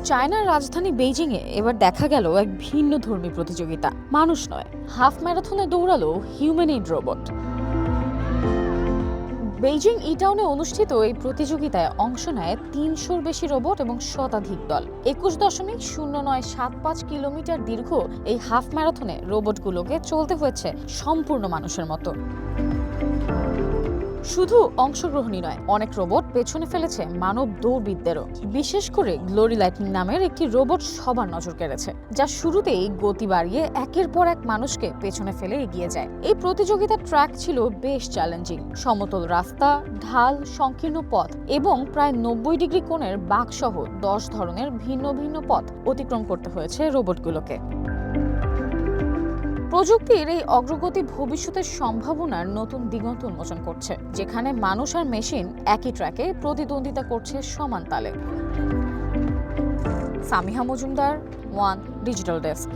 চায়নার রাজধানী বেইজিংয়ে এবার দেখা গেল এক ভিন্ন ধর্মী প্রতিযোগিতা। মানুষ নয়, হাফ ম্যারাথনে দৌড়ালো হিউম্যানয়েড রোবট। বেইজিং টাউনে অনুষ্ঠিত এই প্রতিযোগিতায় অংশ নেয় ৩০০-র বেশি রোবট এবং শতাধিক দল। ২১.০৯৭৫ কিলোমিটার দীর্ঘ এই হাফ ম্যারাথনে রোবটগুলোকে চলতে হয়েছে সম্পূর্ণ মানুষের মতো। শুধু অংশগ্রহণই নয়, অনেক রোবট পেছনে ফেলেছে মানব দৌড়বিদদেরও। বিশেষ করে গ্লোরি লাইটনিং নামের একটি রোবট সবার নজর কেড়েছে, যা শুরুতেই গতি বাড়িয়ে একের পর এক মানুষকে পেছনে ফেলে এগিয়ে যায়। এই প্রতিযোগিতার ট্র্যাক ছিল বেশ চ্যালেঞ্জিং। সমতল রাস্তা, ঢাল, সংকীর্ণ পথ এবং প্রায় ৯০ ডিগ্রি কোণের বাঁকসহ ১০ ধরনের ভিন্ন ভিন্ন পথ অতিক্রম করতে হয়েছে রোবটগুলোকে। প্রযুক্তির এই অগ্রগতি ভবিষ্যতের সম্ভাবনার নতুন দিগন্ত উন্মোচন করছে, যেখানে মানুষ আর মেশিন একই ট্র্যাকে প্রতিদ্বন্দ্বিতা করছে সমান তালে। Samiha Majumdar, one digital desk.